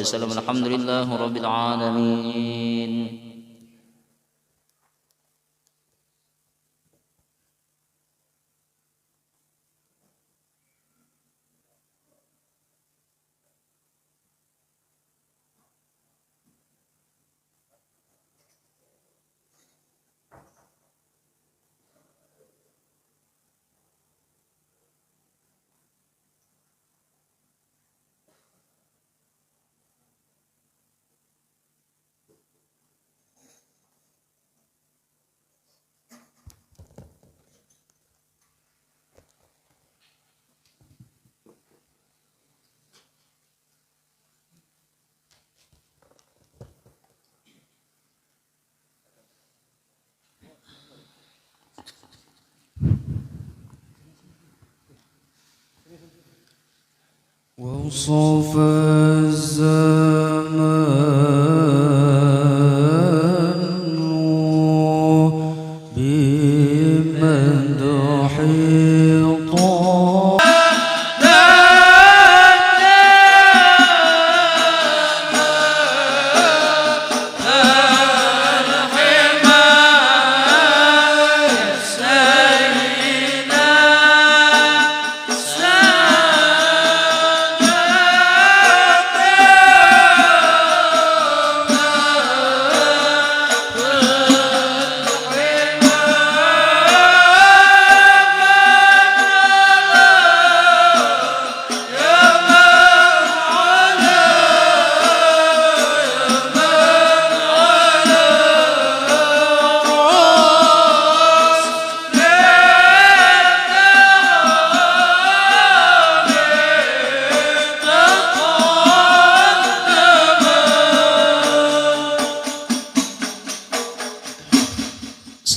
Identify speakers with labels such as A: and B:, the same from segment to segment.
A: wasallam. Alhamdulillahirabbil alamin.
B: وصف الزمان بمدح طه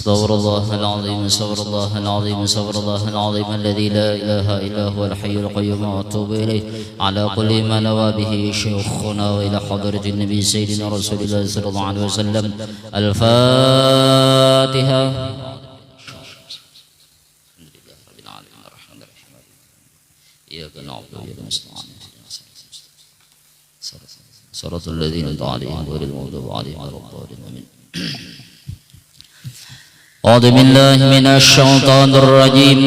A: استغفر الله العظيم استغفر الله العظيم استغفر الله العظيم الذي لا إله إلا هو الحي القيوم وأتوب إليه على كل ما نوى به شيخنا وإلى حضرة النبي سيدنا رسول الله صلى الله عليه وسلم. الفاتحة. إياك نعبد وإياك نستعين صراط الذين أنعمت عليهم غير المغضوب عليهم ولا الضالين آمين. أعوذ بالله من الشيطان الرجيم.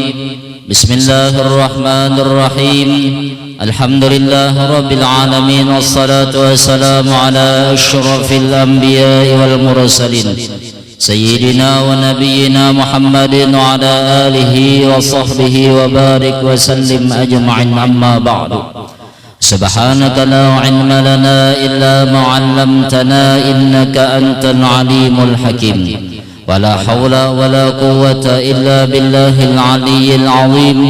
A: بسم الله الرحمن الرحيم. الحمد لله رب العالمين والصلاة والسلام على أشرف الأنبياء والمرسلين سيدنا ونبينا محمد وعلى آله وصحبه وبارك وسلم أجمعين. أما بعد سبحانك لا علم لنا إلا ما علمتنا إنك أنت العليم الحكيم. ولا حول ولا قوة إلا بالله العلي العظيم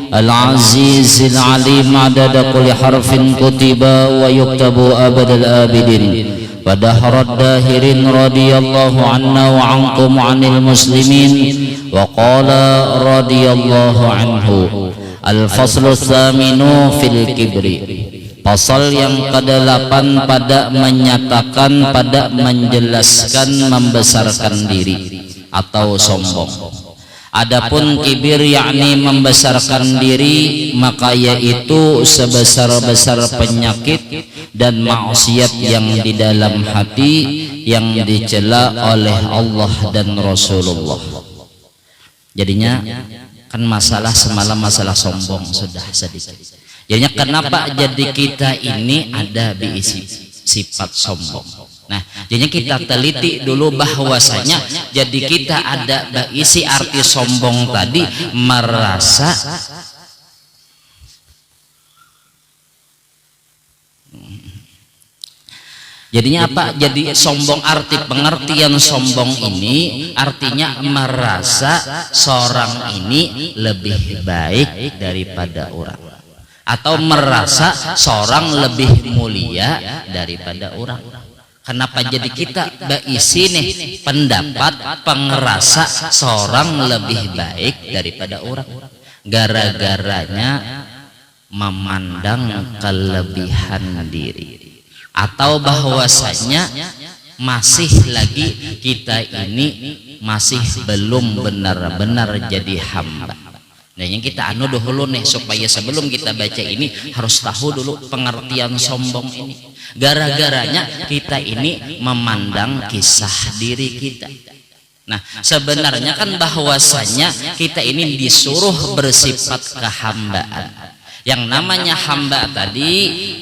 A: العزيز العليم عدد كل حرف كتب ويكتب أبد الآبدين ودهر الداهرين. رضي الله عنا وعنكم عن المسلمين. وقال رضي الله عنه. الفصل الثامن في الكبر. Pasal yang ke-8 pada menyatakan, pada menjelaskan membesarkan diri atau sombong. Adapun kibir yakni membesarkan diri, maka yaitu sebesar-besar penyakit dan maksiat yang di dalam hati yang dicela oleh Allah dan Rasulullah. Jadinya kan masalah semalam masalah sombong sudah sedikit. Jadinya kenapa jadi kita ini ada diisi sifat sombong. Nah, jadinya kita teliti dulu bahwasanya jadi kita ada diisi arti sombong tadi merasa jadinya apa? Jadi sombong, arti pengertian sombong ini artinya merasa seorang ini lebih baik daripada orang, atau merasa seorang lebih mulia daripada orang. Kenapa jadi kita berisi nih pendapat pengerasa seorang lebih baik daripada orang? Gara-garanya memandang kelebihan diri, atau bahwasanya masih lagi kita ini masih belum benar-benar jadi hamba. Nah yang kita anu dulu nih supaya sebelum kita baca ini harus tahu dulu pengertian sombong ini. Gara-garanya kita ini memandang kisah diri kita. Nah sebenarnya kan bahwasanya kita ini disuruh bersifat kehambaan. Yang namanya hamba tadi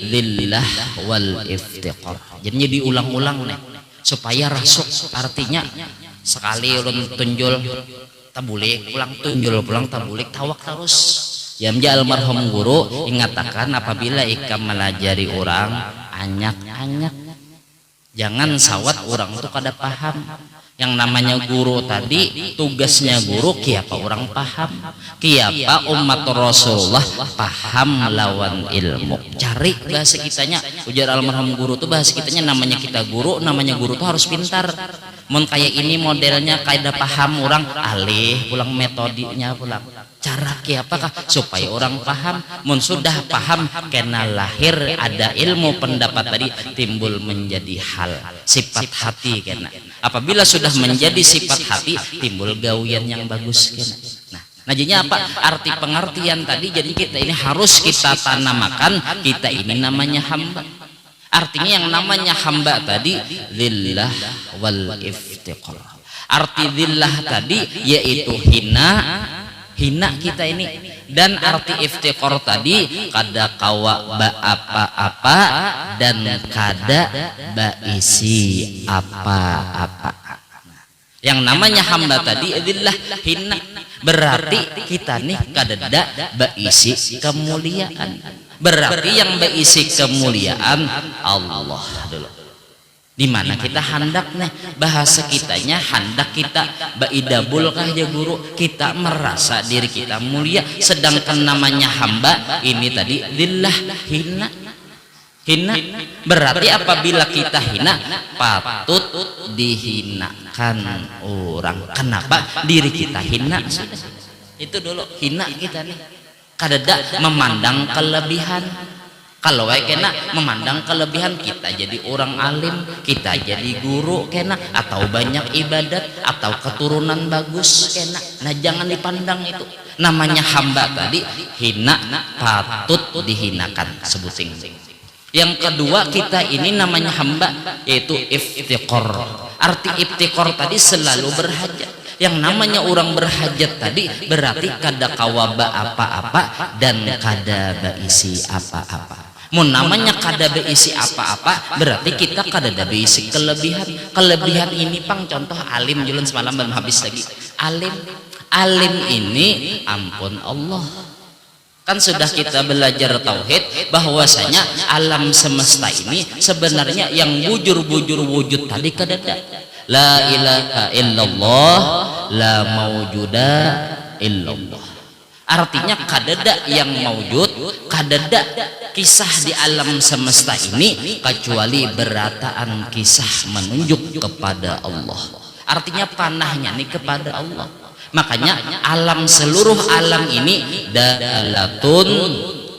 A: lillah wal iftiqar. Jadi diulang-ulang nih supaya rasuk, artinya sekali ulun tunjul tabulik pulang, tunjul pulang tabulik, tawak terus. Yamja almarhum guru ingatakan apabila ikam melajari orang anyak-anyak, jangan sawat orang itu kada paham. Yang namanya guru tadi tugasnya guru kiapa orang paham, kiapa umat Rasulullah paham lawan ilmu. Cari bahasa kitanya, ujar almarhum guru tuh bahasa kitanya namanya kita guru, namanya guru tuh harus pintar. Mun kayak ini modelnya kayak paham orang alih pulang metodenya pulang. Cara kiapa kah supaya orang paham? Mun sudah paham kena lahir ada ilmu pendapat tadi timbul menjadi hal sifat hati kena. Apabila sudah menjadi sifat hati timbul gawian yang bagus kena. Nah jadinya apa arti pengertian tadi? Jadi kita ini harus kita tanamakan kita ini namanya hamba. Artinya yang namanya hamba tadi lillah wal iftiqar. Arti lillah tadi yaitu hina kita ini, dan arti iftiqar tadi kada kawa ba apa-apa dan kada ba isi apa-apa. Yang namanya hamba tadi lillah hina, berarti kita nih kada ba isi kemuliaan. Berarti yang berisi kemuliaan Allah dulu. Dimana kita hendak nih bahasa kitanya hendak kita baidabul kah ya guru, kita merasa diri kita mulia, sedangkan namanya hamba ini tadi lillah hina. Berarti apabila kita hina patut dihinakan orang. Kenapa diri kita hina? Itu dulu hina kita nih. Kadada memandang kelebihan. Kalau kena memandang kelebihan, kita jadi orang alim, kita jadi guru kena, atau banyak ibadat, atau keturunan bagus kena. Nah jangan dipandang itu. Namanya hamba tadi hina, patut dihinakan, sebuting. Yang kedua kita ini namanya hamba yaitu iftiqar. Arti iftiqar tadi selalu berhajat. Yang namanya orang berhajat tadi berarti kada kawaba apa-apa dan kada beisi apa-apa. Mun namanya kada beisi apa-apa berarti kita kada ada beisi kelebihan. Kelebihan ini pang contoh alim julun semalam belum habis lagi. Alim ini ampun Allah. Kan sudah kita belajar tauhid bahwasanya alam semesta ini sebenarnya yang bujur-bujur wujud tadi kada ada. La ilaha illallah la maujuda illallah. Artinya kadada yang maujud, kadada kisah di alam semesta ini kecuali berataan kisah menunjuk kepada Allah. Artinya panahnya nih kepada Allah. Makanya alam seluruh alam ini dalatun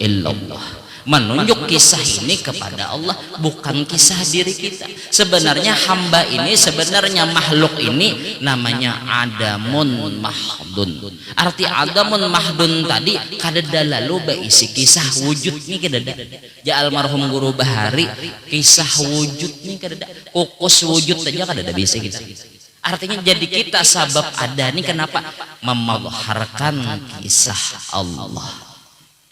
A: illallah. Menunjuk kisah ini kepada Allah, bukan kisah diri kita. Sebenarnya hamba ini, sebenarnya makhluk ini namanya adamun mahdun. Arti adamun mahdun tadi kadada lalu berisi kisah wujud nih kadada. Ya almarhum guru Bahari kisah wujud nih kadada. Kukus wujud saja kadada bisa kita. Artinya jadi kita sabab ada nih kenapa? Memelharkan kisah Allah.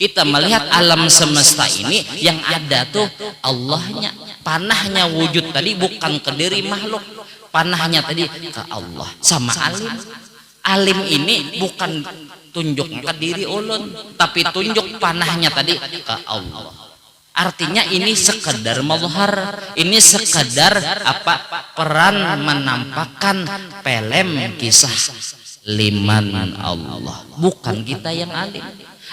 A: Kita melihat alam semesta ini yang ada tuh Allahnya, panahnya wujud tadi bukan ke diri makhluk, panahnya tadi ke Allah. Sama alim ini bukan tunjuk ke diri ulun, tapi tunjuk panahnya tadi ke Allah. Artinya ini sekedar mazhar, ini sekedar apa peran menampakkan film kisah liman Allah, bukan kita yang alim.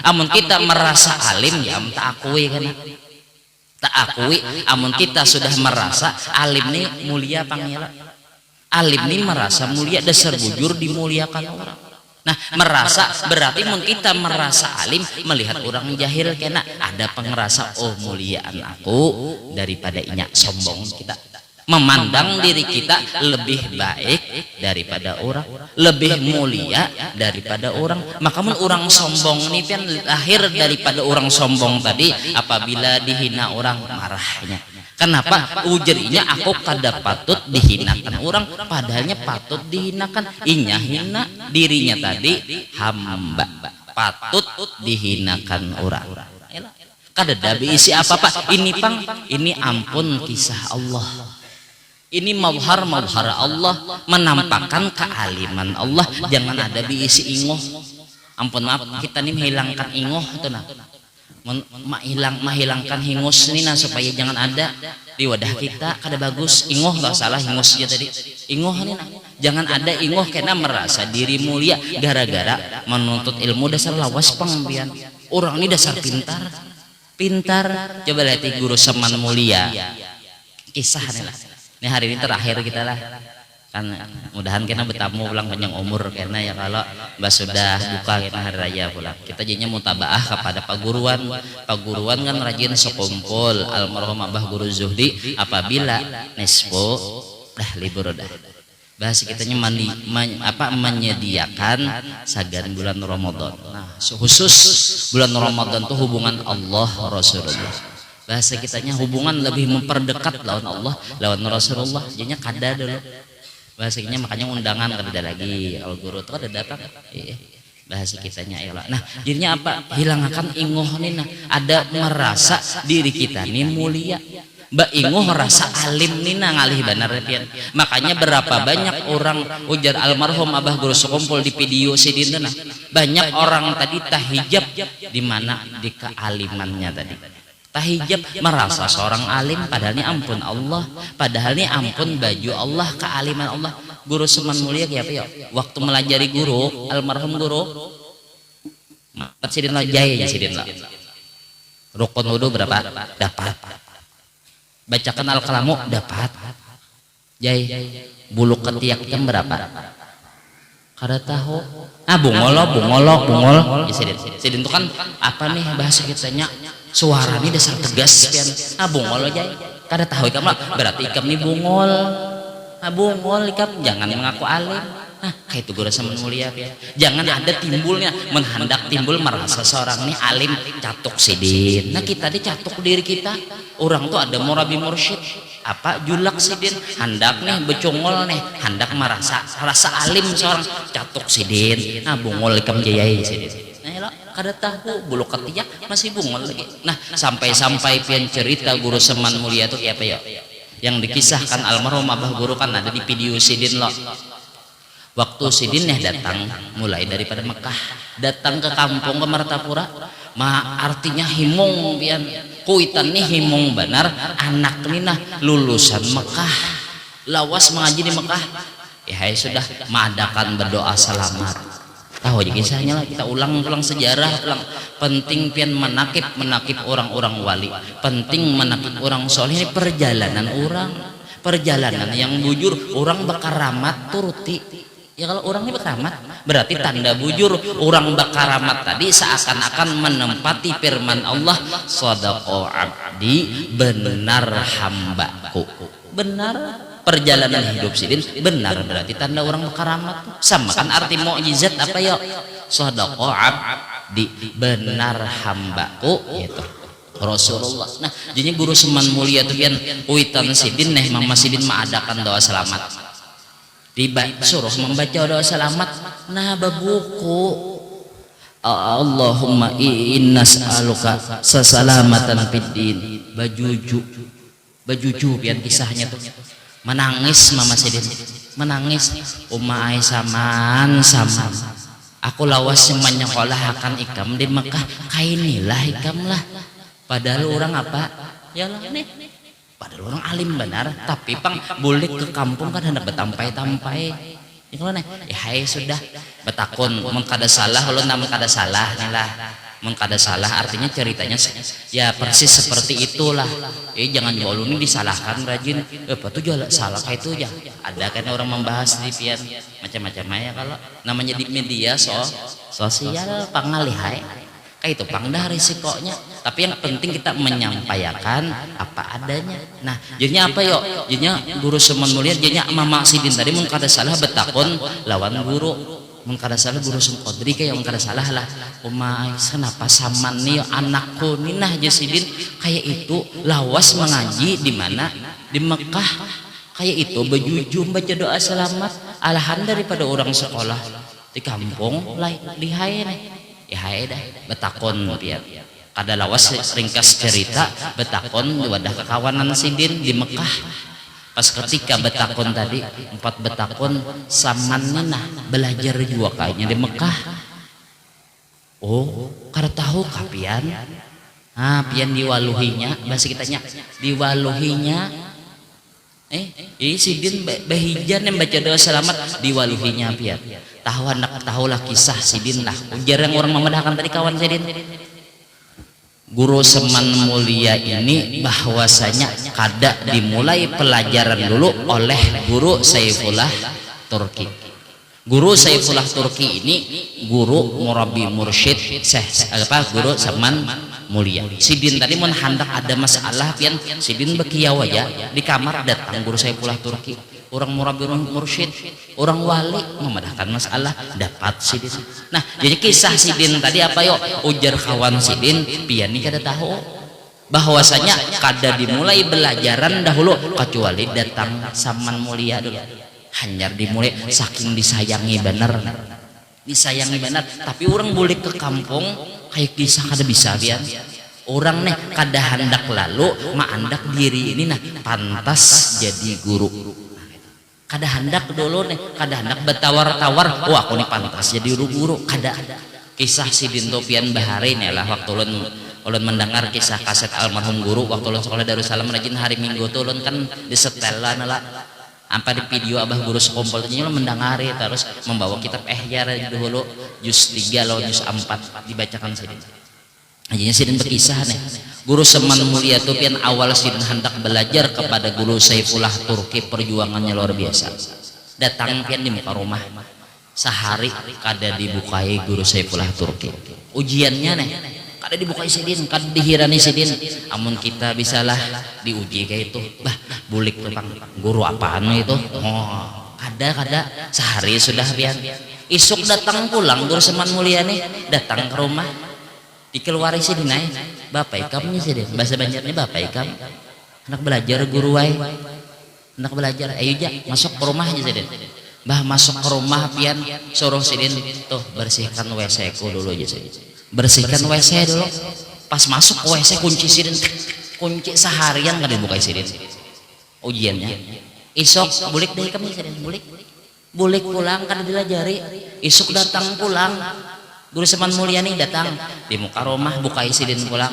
A: Amun kita merasa alim ya tak akui kan, tak akui. Amun kita sudah merasa alim ini mulia panggila, alim ini merasa mulia, dasar bujur dimuliakan orang. Nah merasa berarti mun kita merasa alim melihat orang jahil kena ada pengerasa oh muliaan aku daripada inya sombong kita. memandang diri kita lebih baik daripada orang, lebih mulia daripada orang. Maka mun orang sombong ini kan lahir daripada orang sombong tadi. Apabila dihina orang marahnya. Kenapa? Ujerinya aku kada patut dihinakan orang, padahalnya patut dihinakan. Inya hina dirinya tadi hamba, patut dihinakan orang. Kada ada isi apa-apa. Ini pang, ini ampun kisah Allah. Ini mawhar Allah, menampakkan kealiman Allah. Jangan ada diisi ingoh. Ampun maaf, kita ini menghilangkan ingoh itu nah. Menghilangkan hingus ini nah, supaya jangan ada di wadah kita. Kada bagus ingoh, nggak salah hingus ya tadi. Ingoh ini nah, jangan ada ingoh karena merasa diri mulia gara-gara menuntut ilmu. Dasar lawas pengbian. Orang ini dasar pintar. Coba lihat guru seman mulia. Kisah nih lah. Ini hari ini terakhir kita lah, kan mudahan kita bertamu pulang panjang umur karena ya kalau mbak sudah buka kita hari raya pulang kita jadinya mutabaah kepada Pak Guruan kan rajin sekumpul almarhum Abah Guru Zuhdi apabila nespo dah libur dah bahas kitanya menyediakan sagan bulan Ramadan. Nah khusus bulan Ramadan tuh hubungan Allah Rasulullah. Bahasa kitanya hubungan lebih memperdekat lawan Allah, lawan Rasulullah. Jadinya kada dulu. Bahasa kitanya makanya undangan kada lagi. Al guru itu kada datang. Bahasa kitanya ya. Nah, jadinya apa? Hilangkan ingoh nih. Nah, ada merasa diri kita nih mulia. Mbak ingoh rasa alim nih nah ngalih benar pian. Makanya berapa banyak orang ujar almarhum Abah Guru sekumpul di video sidin nah. Banyak orang tadi tahijab di mana di kealimannya tadi. Tahijab merasa seorang alim padahal ini ampun Allah, padahal ini ampun baju Allah, kealiman Allah. Guru seman mulia kayak apa ya? Waktu melajari guru almarhum guru sidin lah jaya sidin lah. Rukun wudu berapa? Dapat. Bacakan al-kalamu dapat. Jai bulu ketiak jam berapa? Kada tahu. Bungol. Ya, sidin itu kan apa nih bahasa kitanya? Suara ini dasar tegas pian. Bungol aja. Kada tahu ikam lah. Berarti ikam ini bungol. Bungol ikam jangan mengaku alim. Nah, kayak itu guru semen mulia pian. Jangan ada timbulnya menghendak timbul merasa seorang ini alim catuk sidin. Nah, kita dicatuk diri kita. Orang tuh ada murabi mursyid. Apa julak sidin hendak nih becongol nih hendak merasa rasa alim seorang catuk sidin. Bungol ikam jayai sidin. Nah, kada tahu bulu ketiak masih bungol lagi. Nah, sampai pian cerita guru seman mulia itu kayak apa ya? Yang dikisahkan almarhum Abah Guru kan ada di video sidin loh. Waktu sidin datang mulai daripada Mekah, datang ke kampung ke Martapura, artinya himung pian. Kuitan nih himung benar anak nih nah lulusan Mekah. Lawas mengaji di Mekah. Ya sudah mengadakan berdoa selamat. Tahu aja kisahnya lah, kita ulang sejarah, penting pian menakib orang-orang wali, penting menakib orang soleh. Ini perjalanan yang bujur, orang berkaramat turuti. Ya kalau orang ini berkaramat, berarti tanda bujur orang berkaramat tadi seakan-akan menempati firman Allah, shadaqo abdi, benar hambaku. Benar. Perjalanan hidup sidin benar berarti tanda orang berkaramat. Sama kan arti mukjizat apa ya? Shadaqo abdi, benar hambaku gitu. Rasulullah. Nah, jadi guru seman mulia tuh pian uitan sidin nih Mama Sidin mengadakan doa selamat. Suruh membaca doa selamat. Nah, babuku Allahumma inna nas'aluka sasalamatan fid din. Bajuju pian kisahnya tuh. Menangis Mama Sidin, menangis. Umma Aisyah sama aku lawas semuanya nyekolah akan ikam di Mekah kainilah ikam lah. Padahal orang apa ya lah nih, padahal orang alim benar tapi pang boleh ke kampung kan hendak betampai-tampai ya sudah betakun mun kada salah lo namun kada salah nih lah. Mun kada salah artinya ceritanya ya persis seperti itulah. Jangan jauh ini disalahkan rajin. Apa tuh jual salah kayak itu ya. Ada kan orang membahas di pian macam-macam ya kalau namanya di media sosial pangalihai.
C: itu pangdah risikonya, tapi yang penting kita menyampaikan apa adanya. Nah jadinya apa yo, jadinya guru seman mulia jadinya mama sidin tadi mun kada salah betakon lawan guru, mun kada salah guru Sun Qadri kayak mun kada salah lah umay kenapa saman nih anakku ninah jasidin kayak itu lawas mengaji di mana di Mekah kayak itu bejujum baca doa selamat alahan daripada orang sekolah di kampung lain di hae nih ya hae dah betakon pian kada lawas ringkas cerita betakon di wadah kekawanan sidin di Mekah pas ketika betakon tadi 4 betakon saman ninah belajar juga kayaknya di Mekah. Oh kada tahu kapian pian diwaluhinya bahasa kitanya diwaluhinya sidin bahijan yang baca doa selamat diwaluhinya pian tahulah kisah sidin lah jarang orang memedahkan tadi kawan sidin guru seman mulia ini bahwasanya kada dimulai pelajaran dulu oleh guru Saifullah Turki. Guru Saifullah Turki ini guru murabi mursyid guru seman mulia. Sidin tadi mun hendak ada masalah pian sidin bekiau aja di kamar datang guru Saifullah Turki. Orang murabi mursyid, orang wali memedahkan masalah dapat sidin. Nah, jadi kisah sidin tadi apa yo? Ujar kawan sidin, pian ini kada tahu bahwasanya kada dimulai belajaran dahulu kecuali datang saman mulia dulu. Hanyar dimulai saking disayangi bener. Disayangi bener, tapi orang boleh ke kampung kayak kisah kada bisa pian. Orang nih kada hendak lalu maandak diri ini nah pantas jadi guru. Kada hendak dulu nih, kada hendak bertawar-tawar, wah aku nih pantas jadi guru, kada. Kisah sidin Topian Bahari nih lah waktu ulun mendengar kisah kaset almarhum guru waktu ulun sekolah Darussalam rajin hari Minggu tuh ulun kan di setelan lah apa di video abah guru sekompol tanya ulun mendengari terus membawa kitab Ihya dulu juz 3 lawan juz 4 dibacakan sidin. Ajinya sidin berkisah nih guru seman mulia tuh pian awal sidin hendak belajar kepada guru Saifullah Turki perjuangannya luar biasa datang pian di muka rumah sehari kada dibukai guru Saifullah Turki ujiannya nih kada dibukai sidin kada dihirani sidin amun kita bisalah diuji kayak itu bah bulik tuh bang guru apaan itu kada sehari sudah pian isuk datang pulang guru seman mulia nih datang ke rumah dikeluari sidin ay bapak ikamnya sidin bahasa Banjarnya bapak ikam hendak belajar guru wae hendak belajar ayo ja masuk ke rumah aja sidin bah masuk ke rumah pian suruh sidin tuh bersihkan WC ku dulu aja sidin bersihkan WC dulu pas masuk ke WC kunci sidin kunci seharian kan dibuka sidin ujiannya isok bulik deh ikamnya sidin bulik pulang kan dilajari isuk datang pulang guru seman mulia nih datang di muka rumah bukai sidin pulang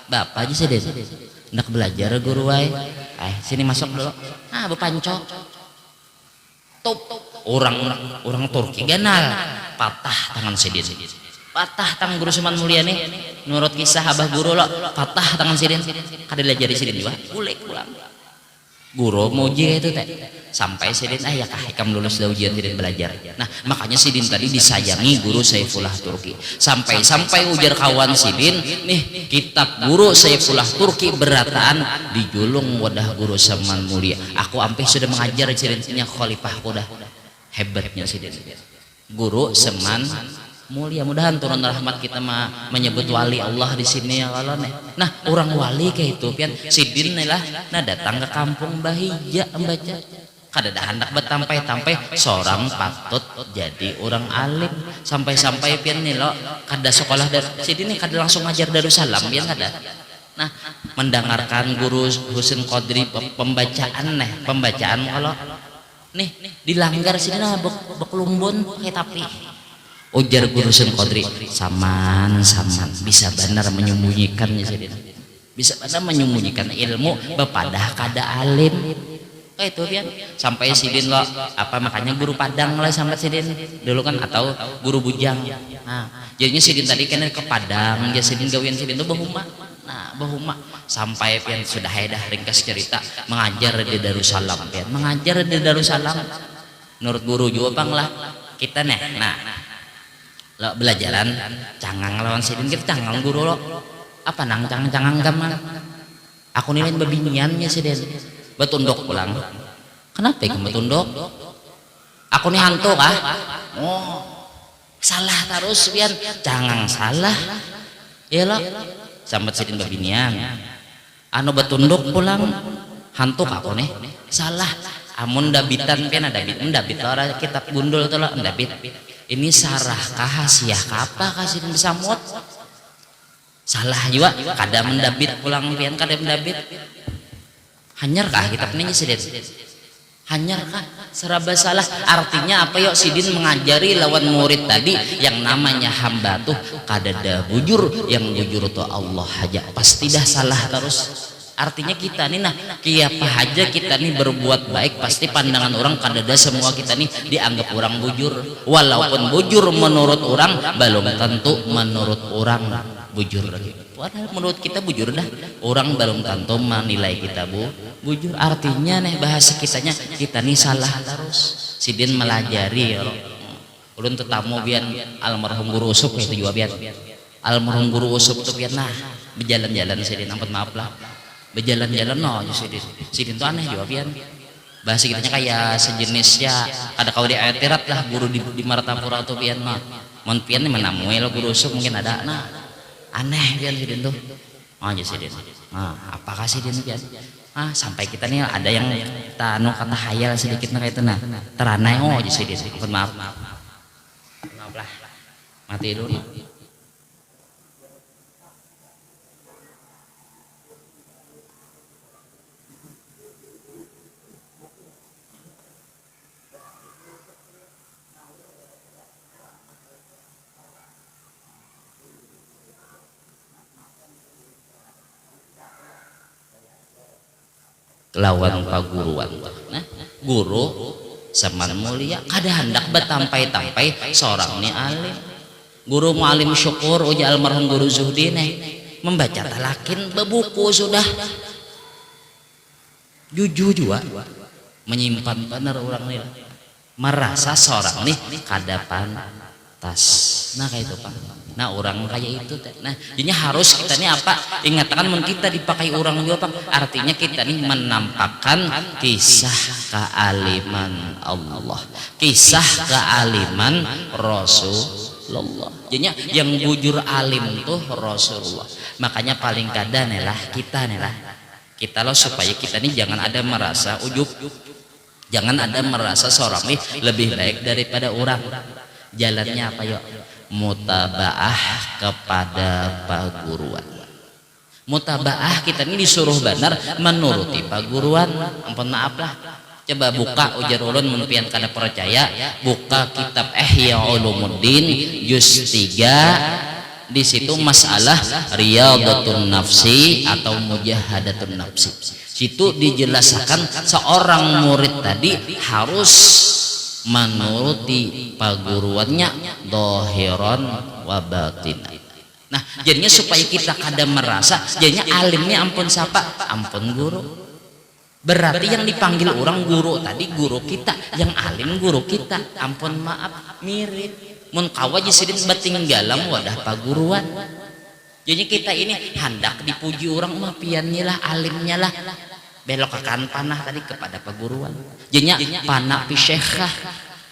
C: bapak aja sidin hendak belajar guru wae sini masuk dulu bepancok top orang Turki ganal patah tangan sidin patah tangan guru seman mulia nih menurut kisah abah guru lo patah tangan sidin kada dilajari sidin juga bulik pulang guru mau uji itu teh sampai sidin ya kah ikam lulus dah ujian sidin belajar. Nah makanya sidin tadi disayangi guru Saifullah Turki sampai ujar kawan sidin nih kitab guru Saifullah Turki berataan dijulung wadah guru seman mulia aku ampe sudah mengajar sidinnya khalifah kuda hebatnya sidin guru seman mulia mudahan turun rahmat kita menyebut wali Allah di sini ya kalau nah orang wali kayak itu pian sidin lah nah datang ke kampung bahija membaca kada dah hendak betampai-tampai seorang patut jadi orang alim sampai pian nih lo kada sekolah dari sidin nih kada langsung ngajar Darussalam pian kada nah mendengarkan guru Husin Qadri pembacaan kalau nih dilanggar sini nah beklumbun kayak tapi ujar guru Sun Qadri saman bisa benar menyembunyikan bisa benar menyembunyikan ilmu bepadah kada alim kayak itu kan sampai sidin lo apa makanya guru Padang lah sampai sidin dulu kan atau guru Bujang jadinya sidin tadi kan ke Padang jadi sidin gawian sidin itu bahuma sampai pian sudah dah ringkas cerita mengajar di Darussalam pian mengajar di Darussalam menurut guru juga bang lah kita nah belajaran cangang lawan sidin kita cangang guru lo apa nang cangang gaman aku nilai babiniannya sidin betunduk pulang kenapa kamu betunduk aku nih hantu kah oh salah terus pian cangang salah iya lo sambat sidin babinian anu betunduk pulang hantu aku nih salah amun dabitan pian ada dabit orang kitab gundul tuh lo dabit ini sarah kah hasiah apa kasih besamut salah juga kada mendabit pulang pian kada mendabit hanyar kah kitab ini sidin hanyar kah seraba salah artinya apa yuk sidin mengajari lawan murid tadi yang namanya hamba tuh kada ada bujur yang bujur tuh Allah aja pasti dah salah terus artinya kita nih nah kiapa aja kita nih berbuat baik pasti pandangan orang kadada semua kita nih dianggap orang bujur walaupun bujur menurut orang belum tentu menurut orang bujur padahal menurut kita bujur dah orang belum tentu menilai kita bujur artinya nih bahasa kitanya kita nih salah terus sidin melajari ya ulun tetamu bian almarhum guru usup itu juga bian almarhum guru usup tuh bian nah berjalan-jalan sidin ampun maaf lah berjalan-jalan no sidin tuh aneh juga pian bahasa kitanya kayak sejenisnya ada kau di akhirat lah guru di Martapura tuh pian mah mon pian nih menamui lo guru usuk mungkin ada nah aneh pian sidin tuh oh aja sidin apakah sidin pian sampai kita nih ada yang tanu kata hayal sedikit kayak itu nah teranai oh aja sidin maaf lah mati dulu lawan paguruan nah guru seman mulia kada hendak betampai-tampai seorang ni alim guru mualim syukur uja almarhum guru Zuhdi nih membaca talakin bebuku sudah jujur juga menyimpan benar orang nih merasa seorang nih kada pantas nah kayak itu pak nah orang kayak itu nah jadinya harus kita nih apa ingatkan mun kita dipakai orang juga pak artinya kita nih menampakkan kisah kealiman Allah kisah kealiman Rasulullah jadinya yang bujur alim tuh Rasulullah makanya paling kada nih lah kita loh supaya kita nih jangan ada merasa ujub jangan ada merasa seorang nih lebih baik daripada orang jalannya apa yuk mutabaah kepada paguruan mutabaah kita ini disuruh benar menuruti paguruan ampun maaf lah coba buka ujar ulun mimpian kada percaya buka kitab Ihya Ulumuddin juz 3 di situ masalah riyadhatun nafsi atau mujahadatun nafsi situ dijelaskan seorang murid tadi harus menuruti paguruannya dohiron wa batin. Nah jadinya supaya kita kada merasa jadinya alimnya ampun siapa ampun guru berarti yang dipanggil orang guru tadi guru kita yang alim guru kita ampun maaf mirip mun kawa jisidin batinggalam wadah paguruan jadi kita ini hendak dipuji orang mah piannya lah alimnya lah belok akan panah tadi kepada paguruan jadinya panah pisyekha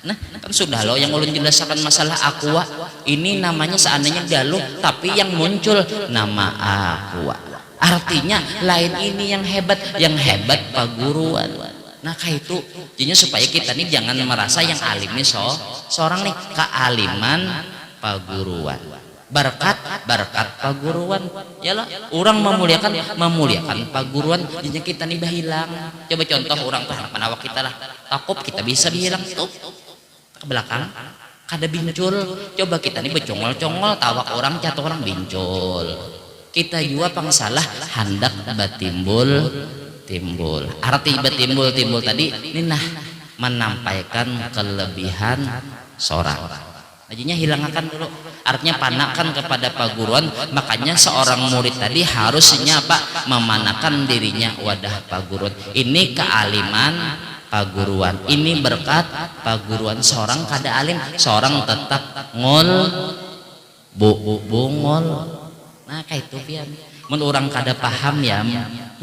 C: nah kan sudah loh yang ulun jelaskan masalah aqua ini namanya seandainya galuh tapi yang muncul nama aqua artinya lain ini yang hebat paguruan nah kayak itu jadinya supaya kita nih jangan merasa yang alimnya seorang nih kealiman paguruan berkat paguruan ya lah orang memuliakan paguruan jadinya kita nih hilang coba contoh orang tuh penawak kita lah takut kita bisa dihilang tuh ke belakang kada bincul coba kita nih becongol-congol tawak orang jatuh orang bincul kita juga pangsalah hendak batimbul arti batimbul tadi ini nah menampaikan kelebihan seorang jadinya hilangkan dulu artinya panakan kepada paguruan makanya seorang murid tadi harusnya apa memanakan dirinya wadah paguruan ini kealiman paguruan. Ini berkat paguruan. Seorang kada alim, seorang tetap bungol. Nah kayak itu pian. Mun orang kada paham ya,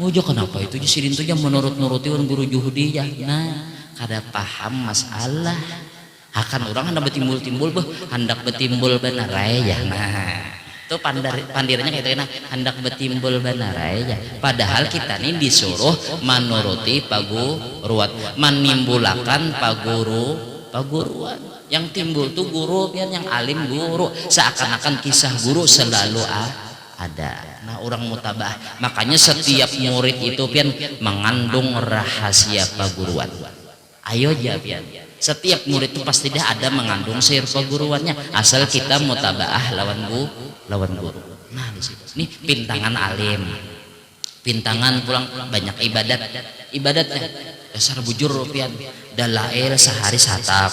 C: mojo kenapa itu sidin tuh menurut-nuruti orang guru juhudi ya. Nah kada paham masalah. Akan orang hendak betimbul-timbul hendak betimbul benar ya. Nah itu pandirnya kayak itu, nah hendak betimbul benar ya. Padahal kita nih disuruh menuruti paguruan, menimbulakan paguruan. Yang timbul tuh guru pian, yang alim guru. Seakan-akan kisah guru selalu ada. Nah orang mutabah, makanya setiap murid itu pian mengandung rahasia paguruan. Ayo aja pian, setiap murid itu pasti dah ada mengandung sihir paguruannya, asal kita mutabaah lawan guru. Nah di situ nih pintangan alim, pintangan pulang banyak ibadatnya dasar bujur pian. Dalail sehari sahatam,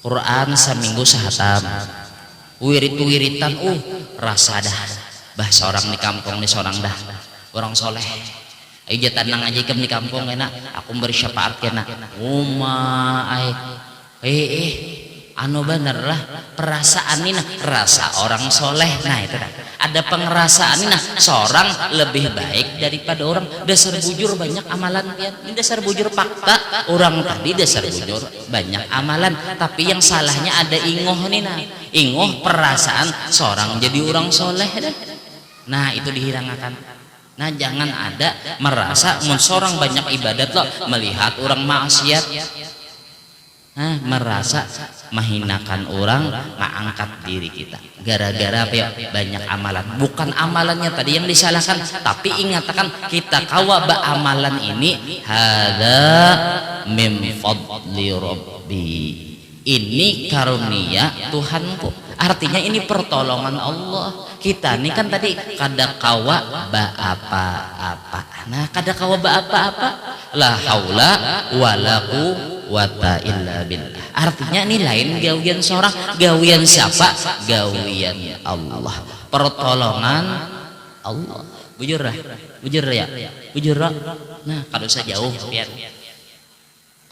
C: Quran seminggu sahatam, wiritan rasa dah bah seorang di kampung nih seorang dah orang soleh. Ayo tenang aja kem di kampung enak, aku beri syafaat kena anu bener lah perasaan ini, nah rasa orang soleh. Nah itu dah ada pengerasaan ini, nah seorang lebih baik daripada orang. Dasar bujur banyak amalan pian, ini dasar bujur fakta. Orang tadi dasar bujur banyak amalan, tapi yang salahnya ada ingoh nih, nah ingoh perasaan seorang jadi orang soleh dah. Nah itu dihilangkan. Nah jangan ada merasa seorang banyak ibadat loh melihat orang maksiat, nah merasa menghinakan orang, ngangkat diri kita gara-gara apa ya banyak amalan. Bukan amalannya tadi yang disalahkan, tapi ingatkan kita kawa amalan ini hada min fadli rabbi, ini karunia Tuhanku. Artinya ini pertolongan Allah. Kita nih kan tadi kada kawa apa-apa. Nah kada kawa apa-apa, la haula wala quwata illa billah. Artinya ini lain gawian seorang, gawian siapa? Gawian Allah. Pertolongan Allah. Bujur ya. Nah kalau saya jauh biar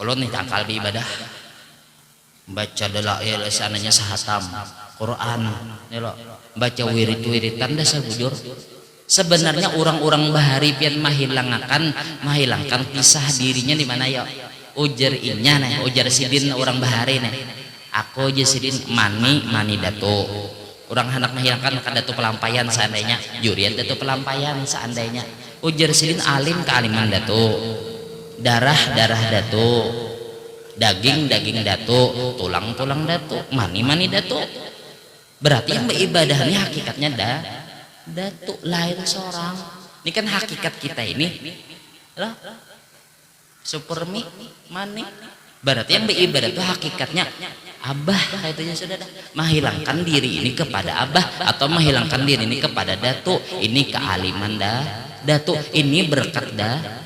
C: ulun nih tangkal bi ibadah baca dalail sananya sahatam Quran nih lo, baca wiritan dasar bujur. Sebenarnya orang-orang bahari pian menghilangkan kisah dirinya di mana ya. Ujar inya nih, ujar sidin orang bahari nih. Aku aja sidin mani datu. Orang hendak menghilangkan kan datu pelampaian seandainya, juriat datu pelampaian seandainya. Ujar sidin alim kealiman datu, darah datu, daging datu, tulang datu, mani datu. Berarti yang beribadahnya hakikatnya datu lain seorang. Ini kan hakikat kita ini lah supermi mani. Berarti yang beribadah itu hakikatnya abah, kayak itu sudah dah. Menghilangkan diri ini kepada abah atau menghilangkan diri ini kepada datu. Ini kealiman datu, ini berkat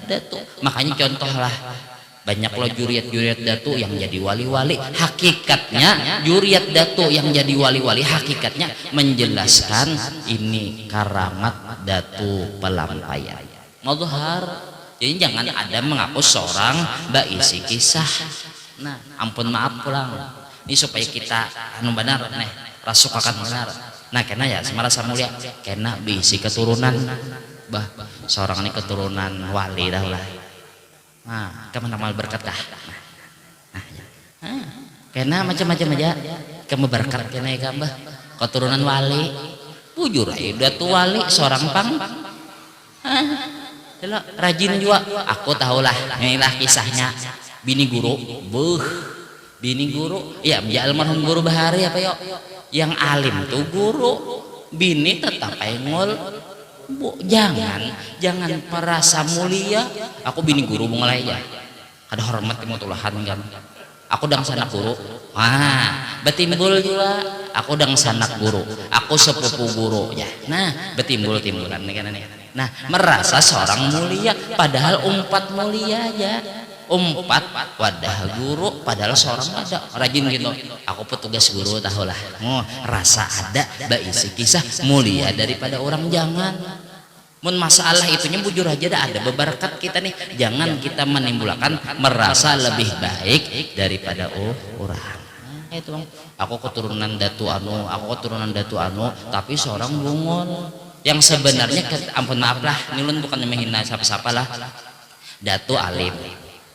C: datu. Makanya contohlah banyak loh juriat datu yang jadi wali-wali. Hakikatnya juriat datu yang jadi wali-wali hakikatnya menjelaskan ini karamat datu pelampaian mazhar. Jadi jangan ada mengaku seorang isi kisah. Nah ampun maaf pulang ini supaya kita anu benar nih rasukakan benar. Nah kena ya semarasa mulia kena bisi keturunan bah seorang ini keturunan wali dah lah. Nah, kemana mal berkat dah. Kena macam-macam aja. Kamu berkat kena ya mbah. Keturunan wali. Bujur aja udah tuh wali seorang pang. Rajin juga. Aku tahulah. Inilah kisahnya. Bini guru. Bini guru. Ya, almarhum guru bahari apa yuk? Yang alim tuh guru. Bini tetap engol. Bu, jangan merasa mulia. Aku bini guru mulai aja. Ada hormat timutulahan kan. Aku dang sanak guru. Betimbul juga. Aku dang sanak guru. Aku sepupu guru ya. Nah, timbulan nih kan nih. Nah, merasa seorang mulia padahal umpat mulia aja. Umpat wadah guru padahal seorang ada rajin gitu. Aku petugas guru tahulah. Rasa ada isi kisah mulia daripada orang. Jangan mun masalah itunya bujur aja dah, ada berkat kita nih, jangan kita menimbulkan merasa lebih baik daripada orang. Itu aku keturunan datu anu tapi seorang bungon yang sebenarnya ampun maaf lah, nilun bukan menghina siapa-siapa lah, datu alim,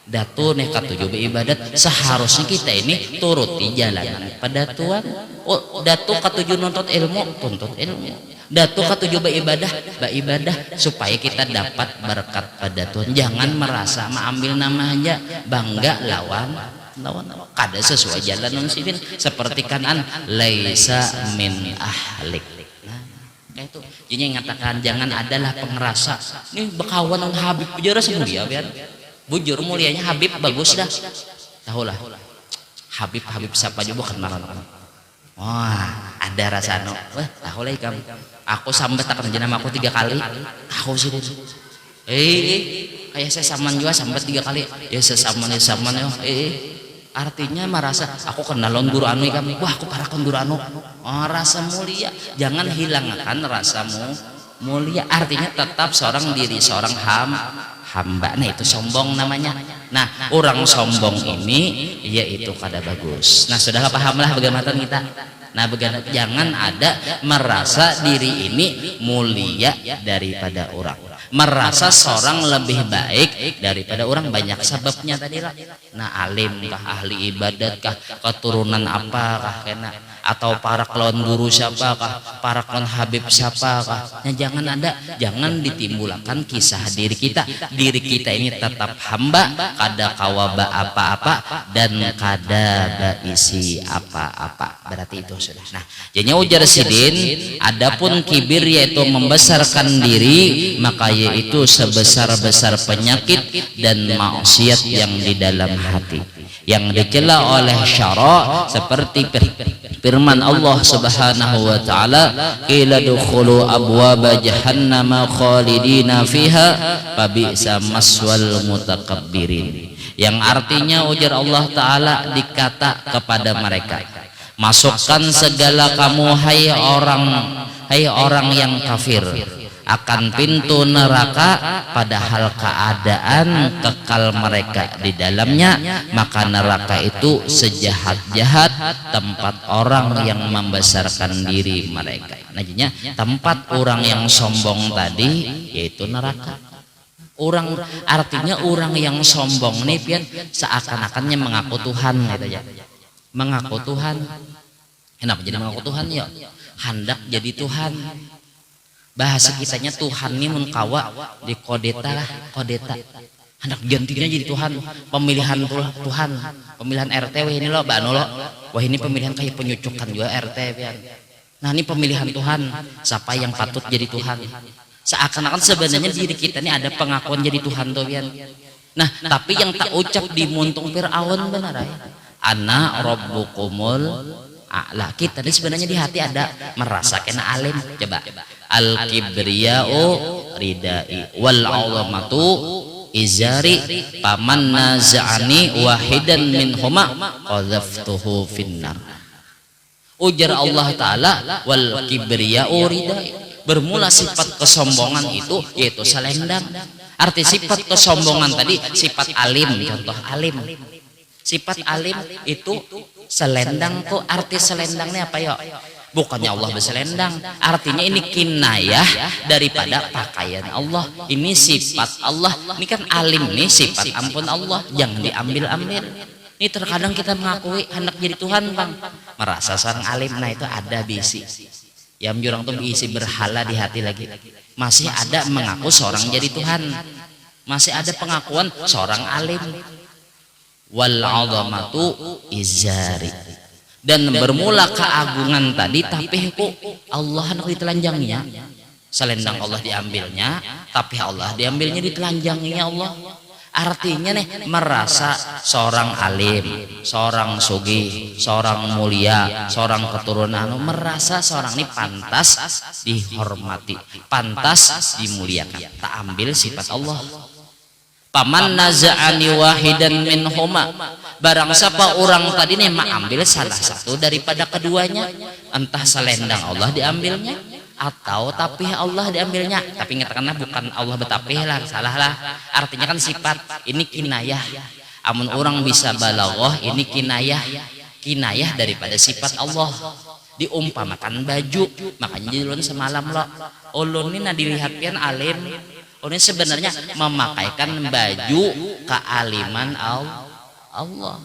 C: datu nih katujuh beribadat, seharusnya kita ini turuti jalanan pada Tuhan. Datu katujuh tuntut ilmu, datu katujuh beribadah supaya kita dapat berkat pada Tuhan. Jangan merasa mengambil nama aja bangga lawan kada sesuai jalan non sipin seperti kanan laisa min ahlik. Nah itu jadi ngatakan jangan adalah pengerasa nih bekawan on Habib bujur semulia biar bujur mulianya Habib bagus dah, tahulah Habib siapa juga bukan makan. Wah ada rasa no, wah tahu lah kamu. Aku sampai tak kerja nama aku 3 kali, tahu sih. Kayak saya saman juga sampai 3 kali. Ya sesaman yo. Artinya merasa aku kenalon guru anu kami. Wah aku parakan guru anu. Oh, rasa mulia. Jangan hilangkan rasamu mulia. Artinya tetap seorang diri, seorang hamba. Nah itu sombong namanya. Nah orang sombong ini yaitu kada bagus. Nah sudah pahamlah bagaimana kita. Nah bagaimana jangan ada merasa diri ini mulia daripada orang, merasa seorang lebih baik daripada orang. Banyak sebabnya tadi lah. Nah alim kah, ahli ibadat kah, keturunan apakah kena, atau para klon guru siapakah, para klon Habib siapakah. Nah jangan ditimbulkan kisah diri kita. Diri kita ini tetap hamba, kada kawaba apa-apa dan kada baisi apa-apa. Berarti itu sudah. Nah jadinya ujar sidin, adapun kibir yaitu membesarkan diri, maka yaitu sebesar-besar penyakit dan maksiat yang di dalam hati yang dicela oleh syara, seperti firman Allah Subhanahu wa taala, qila dukhulu abwaba jahannama khalidina fiha fabi'sa maswal mutakabbirin, yang artinya ujar Allah taala dikata kepada mereka, masukkan segala kamu hai orang yang kafir akan pintu neraka, padahal keadaan kekal mereka di dalamnya, maka neraka itu sejahat-jahat tempat orang yang membesarkan diri mereka. Nah jadinya tempat orang yang sombong tadi yaitu neraka. Orang artinya orang yang sombong nih pian seakan-akannya mengaku Tuhan gitu ya. Mengaku Tuhan. Kenapa jadi mengaku Tuhan ya? Hendak jadi Tuhan. Bahasa kitanya Tuhan ini mengkawa di kodeta hendak gantinya jadi Tuhan, pemilihan Tuhan, pemilihan RT ini loh Mbak Nulo. Wah ini pemilihan kayak penyucukan juga RT ya. Nah ini pemilihan Tuhan, siapa yang patut jadi Tuhan. Seakan-akan sebenarnya diri kita ini ada pengakuan jadi Tuhan tuh ya. Nah tapi yang tak ucap di muntung Fir'aun benar ya, ana rabbukumul a'la. Kita ini sebenarnya di hati ada merasa kena alim. Coba al kibriya'u ridai wal 'azamatu izari paman naza'ani wahidan minhuma qadzaftuhu finnar. Ujar Allah taala wal kibriya'u ridai, bermula sifat kesombongan itu yaitu selendang. Arti sifat kesombongan tadi sifat alim, contoh alim. Sifat alim itu selendang tuh, arti selendangnya apa ya? Bukannya Allah berselendang, artinya ini kinayah daripada pakaian Allah. Ini sifat Allah. Ini kan alim nih, sifat ampun Allah, jangan diambil-ambil. Ini terkadang kita mengakui hendak jadi Tuhan bang, merasa seorang alim. Nah itu ada bisi yang jurang tuh isi berhala di hati lagi. Masih ada mengaku seorang jadi Tuhan, masih ada pengakuan seorang alim. Wal 'azamatu izari, dan bermula keagungan tadi tapi kok Allah hendak ditelanjanginya. Selendang Allah diambilnya, tapi Allah diambilnya ditelanjanginya Allah. Artinya nih merasa seorang alim, seorang sugih, seorang mulia, seorang keturunan, merasa seorang ini pantas dihormati, pantas dimuliakan. Tak ambil sifat Allah. Paman naza'ani wahidan minhuma, barang siapa orang tadi nih mengambil salah satu daripada keduanya, entah selendang Allah diambilnya atau tapih Allah diambilnya, tapi ngatakanlah bukan Allah betapih lah, salah lah, artinya kan sifat ini kinayah. Amun orang bisa balaghah ini kinayah daripada sifat Allah. Diumpamakan baju, makanya jadi ulun semalam lo ulun ini dilihat pian alim, ulun sebenarnya memakaikan baju kealiman Allah.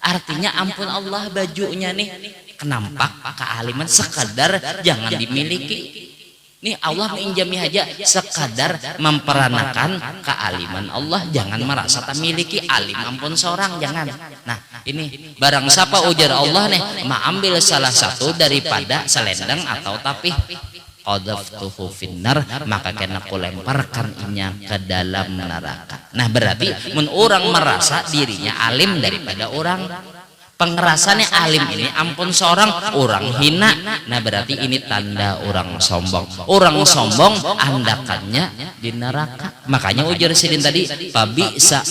C: Artinya ampun Allah bajunya nih kenampak kealiman sekadar jangan dimiliki. Nih Allah menginjami aja sekadar memperanakan kealiman Allah, jangan merasa tak miliki alim ampun seorang, jangan. Nah ini barang siapa ujar Allah nih mengambil salah satu daripada selendang atau tapih, qadhaftuhu finnar, maka kena ku lemparkan inya ke dalam neraka. Nah berarti mun orang merasa dirinya alim daripada orang, pengerasanya alim ini ampun seorang orang hina, nah berarti ini tanda orang sombong. Orang sombong andakannya di neraka. Makanya ujar sidin tadi pabisa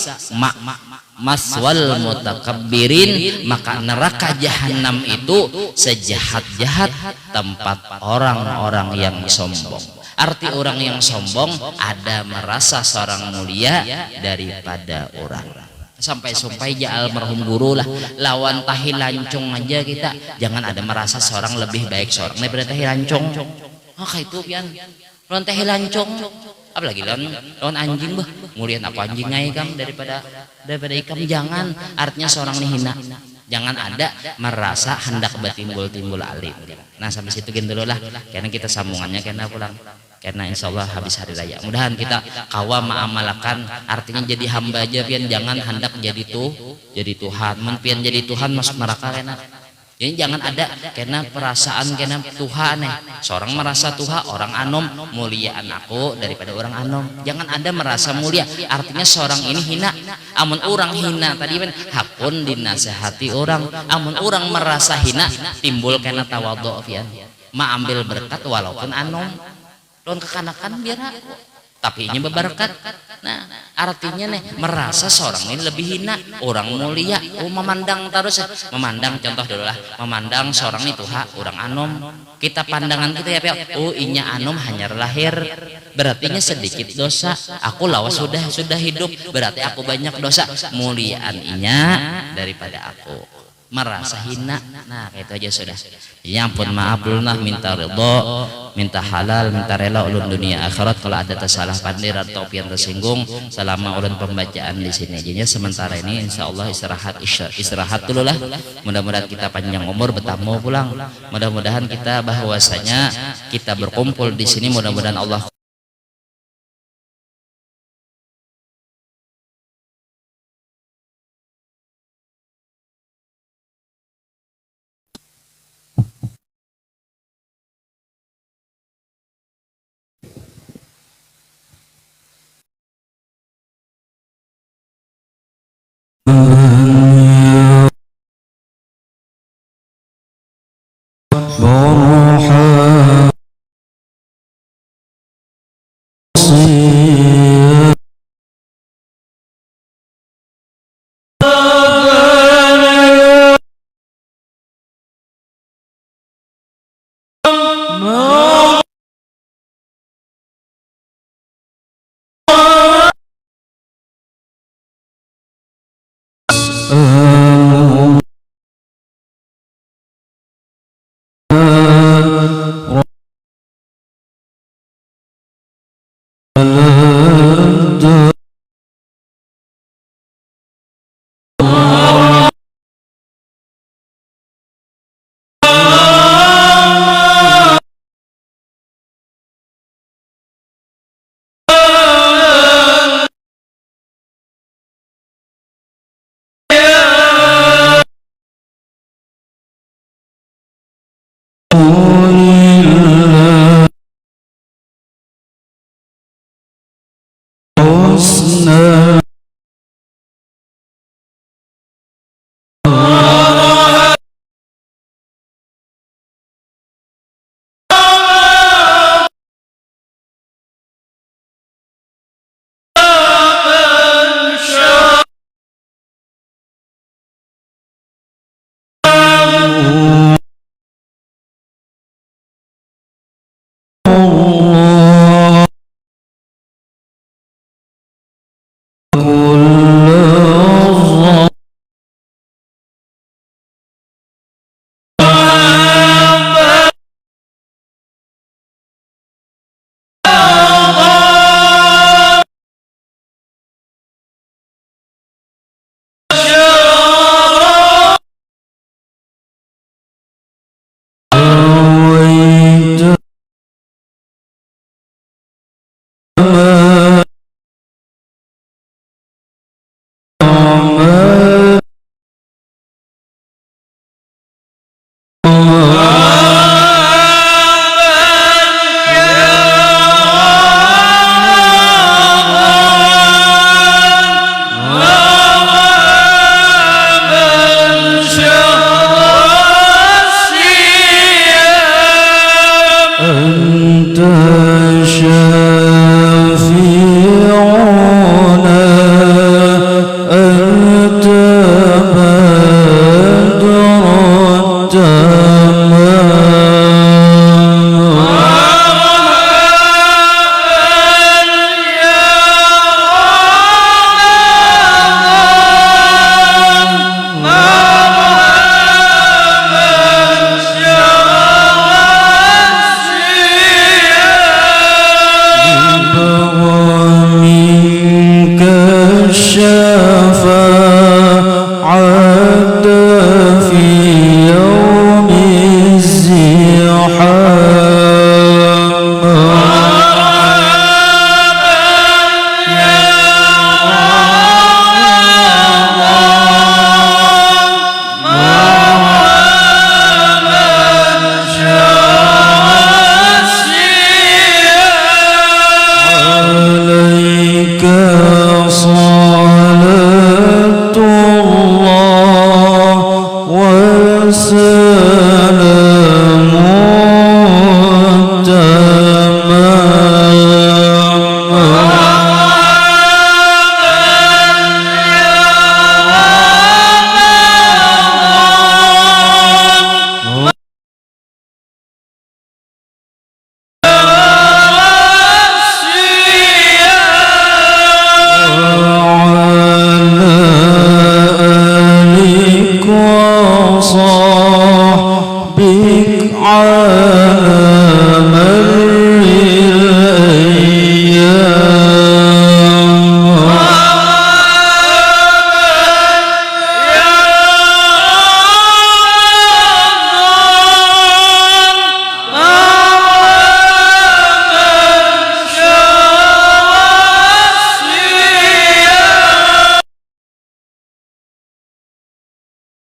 C: maswal mutakabbirin, maka neraka jahanam itu sejahat-jahat tempat orang-orang yang sombong. Arti orang yang sombong ada merasa seorang mulia daripada orang. Sampai almarhum guru lah lawan tahi lancung aja kita, jangan ada merasa seorang lebih baik seorang daripada tahi lancung. Kayak itu pian lawan tahi lancung, apalagi lawan anjing bah, mulian apa anjing ikam daripada ikam, jangan. Artinya seorang ini hina, jangan ada merasa hendak bertimbul alim. Nah sampai situ dulu lah, karena kita sambungannya karena pulang, karena insya Allah habis hari raya. Mudahan kita kawa mengamalkan, artinya jadi hamba aja pian, jangan hendak jadi Tuhan. Mun pian jadi Tuhan masuk neraka kena. Jadi jangan ada kena perasaan kena Tuhan seorang merasa Tuhan orang anom muliaan aku daripada orang anom. Jangan ada merasa mulia, artinya seorang ini hina. Amun orang hina tadi kan hakun dinasehati orang. Amun orang merasa hina timbul kena tawadhu pian. Ma ambil berkat walaupun anom. Don kekanakan biar aku, tapi ini berberkat. Nah artinya nih merasa seorang ini lebih hina, orang mulia, memandang terus, memandang contoh dulu lah, memandang seorang itu orang anom. Kita pandangan kita ya, inya anom hanya lahir, berartinya sedikit dosa. Aku lawas sudah hidup, berarti aku banyak dosa. Muliaan inya daripada aku, merasa hina. Nah itu aja sudah. Ya ampun, maaf lunah, minta ridho, minta halal, minta rela ulun dunia akhirat. Kalau ada tersalah pandir atau pian tersinggung selama ulun pembacaan di sini. Jadi sementara ini insya Allah istirahat dulu lah. Mudah-mudahan kita panjang umur bertamu pulang. Mudah-mudahan kita bahwasanya kita berkumpul di sini, mudah-mudahan Allah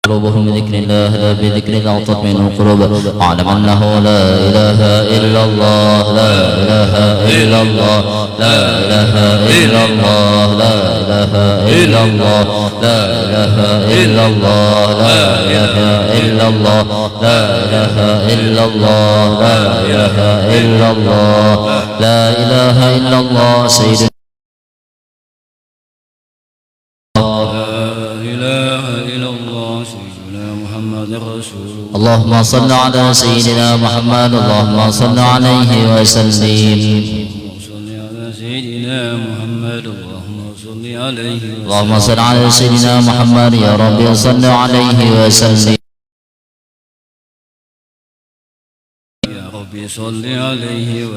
A: قلوبهم بذكر الله لا بذكر الله تطمئن القلوب واعلم انه لا اله الا الله لا اله الا الله لا اله الا الله لا اله الا الله لا اله الا الله لا اله الا الله لا اله الا الله لا اله الا الله لا اله الا الله سيدنا اللهم صل على سيدنا محمد اللهم صل عليه وسلم اللهم صل على سيدنا محمد يا رب صل عليه وسلم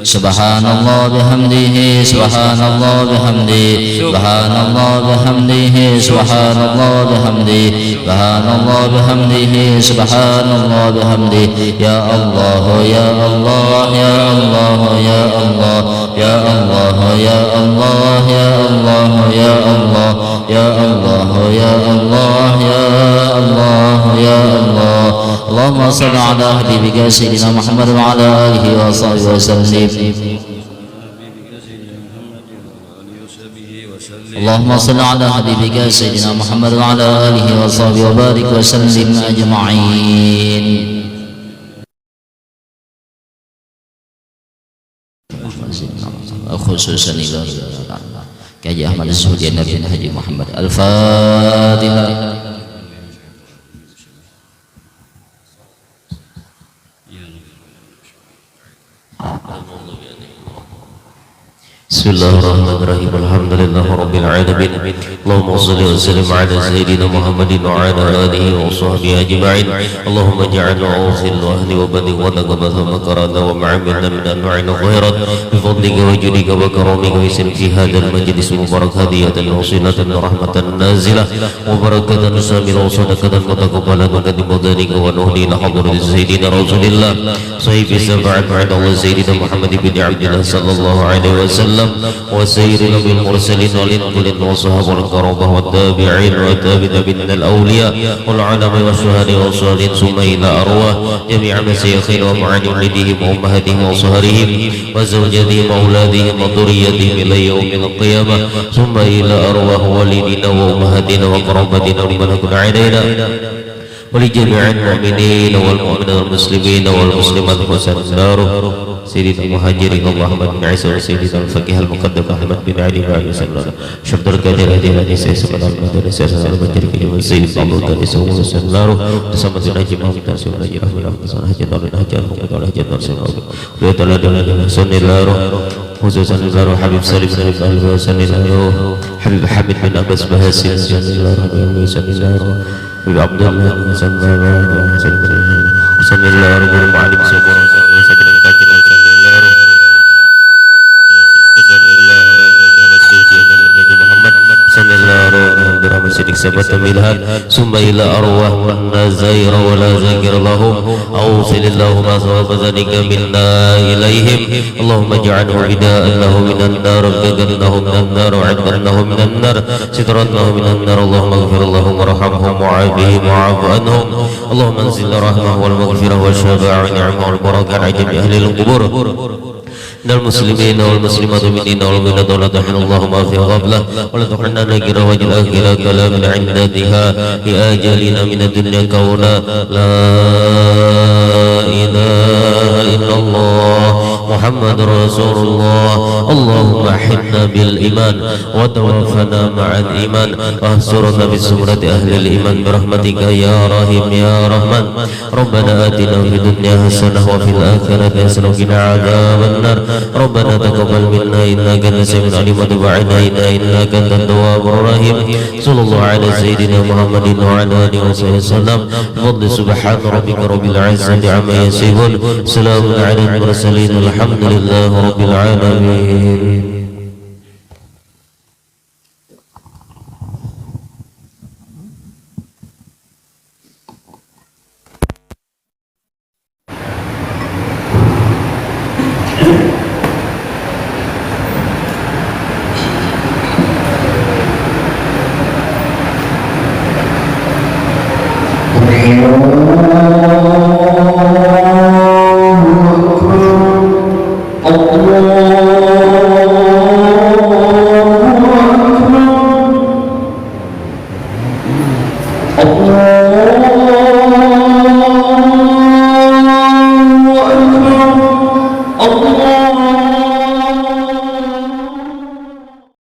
A: سبحان الله بحمده سبحان الله بحمده سبحان الله بحمده سبحان الله بحمده سبحان الله بحمده سبحان الله بحمده يا الله يا الله يا الله يا الله يا الله يا الله يا الله يا الله يا الله يا الله يا الله يا الله اللهم صل على حبيبك سيدنا محمد وعلى آله وصحبه وسلم اللهم صل على حبيبك سيدنا محمد وعلى آله وصحبه وبارك وسلم أجمعين خصوصا إلى كاجي أحمد السعودي النبي الحاج محمد الفاتحة
D: بسم الله الرحمن الرحيم الحمد لله رب العالمين اللهم صل وسلم على سيدنا محمد وعلى آله وصحبه أجمعين اللهم اجعلنا أوصل وأهل وبني ونقبة ومكرنا ومعاملنا من أنواع الخيرات بفضلك وجودك وكرمك ويسر في هذا المجلس مبارك هدية وصلة ورحمة نازلة وبركة سامرة وصدقة متقبلة وكتب ذلك ونهدي إلى حضرة سيدنا رسول الله صحيح السبعة بعد الله سيدنا محمد بن عبد الله صلى الله عليه وسلم وسير نبي المرسلين والإنجيل والصحابة الكرام والتابعين والتابعين من الأولياء والعلماء والشهداء والصالحين ثم إلى أرواح جميع مشايخهم ومعالم والديهم وأمهاتهم وصهرهم وزوجاتهم وأولادهم وذريتهم إلى يوم القيامة ثم إلى أرواح والدينا وأمهاتنا وقرابتنا ومن كن علينا ولجميع المؤمنين والمؤمنين والمسلمين والمسلمات حسن النار سيدنا المهاجر اللهم بن عيسى وسيدنا الفقيه المقدم احمد بن علي بن علي سلام شرط القدر هذه التي سيسمى المدرسة سيسمى المجر في يوم سيد الله تعالى سوى النار تسمى نجي محمد تسمى نجي رحمه الله سبحانه وتعالى نهجر وقال هجر سبحانه وتعالى دون سن الله خصوصا الله حبيب سليم بن الله وسن الله حبيب حميد بن عباس بهاسين سن الله حبيب سن الله حبيب عبد الله سن الله وسن الله رب المعلم سبحانه وتعالى ثم إلى أرواح والنزير ولا ذكر له أوصل اللهم ثواب ذلك منا إليهم اللهم اجعله فداء له من النار وجنه من النار وعتقنه من النار سترنه من النار اللهم اغفر لهم وارحمهم وعافهم وعاف عنهم اللهم انزل الرحمة والمغفرة والشفاعة والنعمة والبركة على جميع أهل القبور من المسلمين والمسلمات والمؤمنين والمؤمنات ولا تحن اللهم في غفلة ولا تحرنا نكر وجل آخر كلام عندها لآجالنا من الدنيا كونا لا إله إلا الله محمد رسول الله اللهم أحنا بالإيمان وتوفنا مع الإيمان واحشرنا بزمرة أهل الإيمان برحمتك يا رحيم يا رحمن ربنا آتنا في الدنيا حسنة وفي الآخرة حسنة وقنا عذاب النار ربنا تقبل منا إنك أنت السميع العليم وتب علينا إنك أنت التواب الرحيم صلى الله على سيدنا محمد وعلى آله وصحبه وسلم بفضل سبحان ربك رب العزة عما يصفون سلام على المرسلين الحمد لله رب العالمين.
E: Amin.